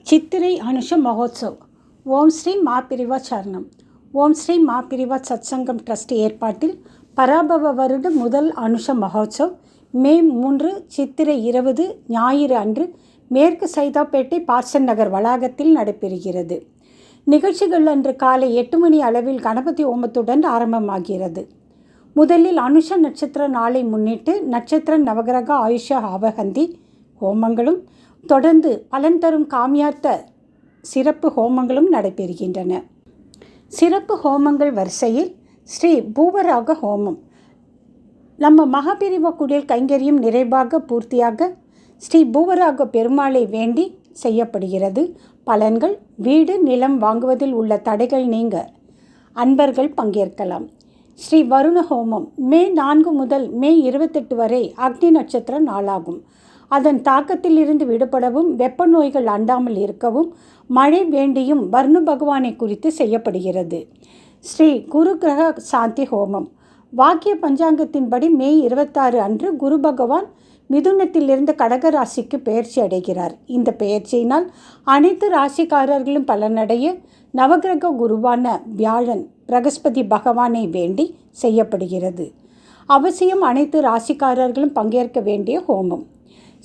சித்திரை அனுஷ மகோத்சவ். ஓம் ஸ்ரீ மாபிரிவா சரணம். ஓம் ஸ்ரீ மாபிரிவா சத்சங்கம் ட்ரஸ்ட் ஏற்பாட்டில் பராபவ வருட முதல் அனுஷ மகோத்சவ் மே 3 சித்திரை 20 ஞாயிறு அன்று மேற்கு சைதாப்பேட்டை பார்சன் நகர் வளாகத்தில் நடைபெறுகிறது. நிகழ்ச்சிகள் அன்று காலை 8 மணி அளவில் கணபதி ஹோமத்துடன் ஆரம்பமாகிறது. முதலில் அனுஷ நட்சத்திர நாளை முன்னிட்டு நட்சத்திர நவகிரக ஆயுஷ ஆவகந்தி ஹோமங்களும் தொடர்ந்து பலன் தரும் காமியார்த்த சிறப்பு ஹோமங்களும் நடைபெறுகின்றன. சிறப்பு ஹோமங்கள் வரிசையில் ஸ்ரீ பூவராக ஹோமம். நம்ம மகாபிரிவா குடில் கைங்கரியம் நிறைவாக பூர்த்தியாக ஸ்ரீ பூவராக பெருமாளை வேண்டி செய்யப்படுகிறது. பலன்கள்: வீடு நிலம் வாங்குவதில் உள்ள தடைகள் நீங்க அன்பர்கள் பங்கேற்கலாம். ஸ்ரீ வருண ஹோமம் மே 4 முதல் மே 28 வரை அக்னி நட்சத்திர நாளாகும். அதன் தாக்கத்தில் இருந்து விடுபடவும் வெப்ப நோய்கள் அண்டாமல் இருக்கவும் மழை வேண்டியும் வர்ண பகவானை குறித்து செய்யப்படுகிறது. ஸ்ரீ குரு கிரக சாந்தி ஹோமம் வாக்கிய பஞ்சாங்கத்தின்படி மே 26 அன்று குரு பகவான் மிதுனத்திலிருந்து கடக ராசிக்கு பெயர்ச்சி அடைகிறார். இந்த பெயர்ச்சியினால் அனைத்து ராசிக்காரர்களும் பலனடைய நவகிரக குருவான வியாழன் பிரகஸ்பதி பகவானை வேண்டி செய்யப்படுகிறது. அவசியம் அனைத்து ராசிக்காரர்களும் பங்கேற்க வேண்டிய ஹோமம்.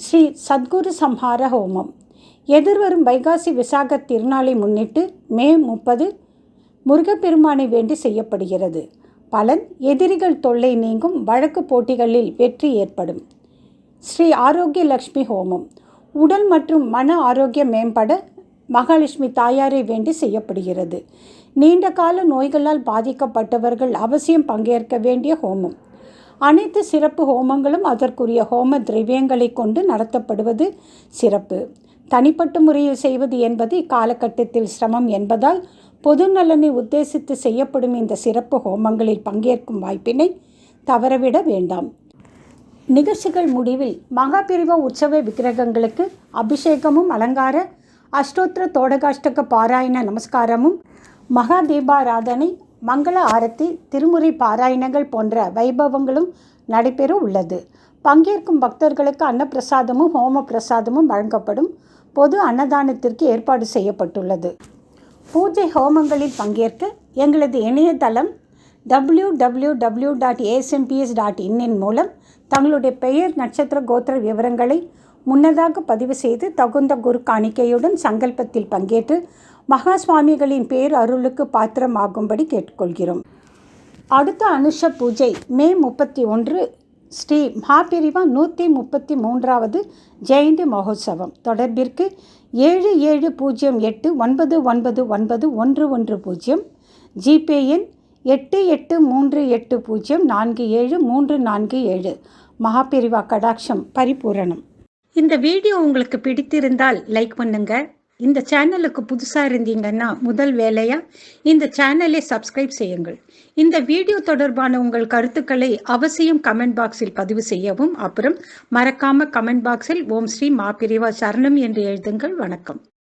ஸ்ரீ சத்குரு சம்ஹார ஹோமம் எதிர்வரும் வைகாசி விசாக திருநாளை முன்னிட்டு மே 30 முருகப்பெருமானை வேண்டி செய்யப்படுகிறது. பலன்: எதிரிகள் தொல்லை நீங்கும், வழக்கு போட்டிகளில் வெற்றி ஏற்படும். ஸ்ரீ ஆரோக்கிய லக்ஷ்மி ஹோமம் உடல் மற்றும் மன ஆரோக்கியம் மேம்பட மகாலட்சுமி தாயாரை வேண்டி செய்யப்படுகிறது. நீண்ட கால நோய்களால் பாதிக்கப்பட்டவர்கள் அவசியம் பங்கேற்க வேண்டிய ஹோமம். அனைத்து சிறப்பு ஹோமங்களும் அதற்குரிய ஹோம திரவியங்களை கொண்டு நடத்தப்படுவது சிறப்பு. தனிப்பட்ட முறையில் செய்வது என்பது இக்காலகட்டத்தில் சிரமம் என்பதால் பொது நலனை உத்தேசித்து செய்யப்படும் இந்த சிறப்பு ஹோமங்களில் பங்கேற்கும் வாய்ப்பினை தவறவிட வேண்டாம். நிகழ்ச்சிகள் முடிவில் மகாபிரிவா உற்சவ விக்கிரகங்களுக்கு அபிஷேகமும் அலங்கார அஷ்டோத்திர தோடகாஷ்டக பாராயண நமஸ்காரமும் மகா தீபாராதனை மங்கள ஆரத்தி திருமுறை பாராயணங்கள் போன்ற வைபவங்களும் நடைபெற உள்ளது. பங்கேற்கும் பக்தர்களுக்கு அன்னப்பிரசாதமும் ஹோம பிரசாதமும் வழங்கப்படும். பொது அன்னதானத்திற்கு ஏற்பாடு செய்யப்பட்டுள்ளது. பூஜை ஹோமங்களில் பங்கேற்க எங்களது இணையதளம் www.asmps.in மூலம் தங்களுடைய பெயர் நட்சத்திர கோத்திர விவரங்களை முன்னதாக பதிவு செய்து தகுந்த குரு காணிக்கையுடன் சங்கல்பத்தில் பங்கேற்று மகா சுவாமிகளின் பேர் அருளுக்கு பாத்திரமாகும்படி கேட்டுக்கொள்கிறோம். அடுத்த அனுஷ பூஜை மே 31 ஸ்ரீ மகாபிரிவா 133வது ஜெயந்தி மகோத்சவம். தொடர்பிற்கு 7708999110 ஜிபே எண் 8838047347. மகாபிரிவா கடாட்சம் பரிபூரணம். இந்த வீடியோ உங்களுக்கு பிடித்திருந்தால் லைக் பண்ணுங்க. இந்த சேனலுக்கு புதுசாக இருந்தீங்கன்னா முதல் வேலையாக இந்த சேனலை சப்ஸ்கிரைப் செய்யுங்கள். இந்த வீடியோ தொடர்பான உங்கள் கருத்துக்களை அவசியம் கமெண்ட் பாக்ஸில் பதிவு செய்யவும். அப்புறம் மறக்காம கமெண்ட் பாக்ஸில் ஓம் ஸ்ரீ மாபிரிவா சரணம் என்று எழுதுங்கள். வணக்கம்.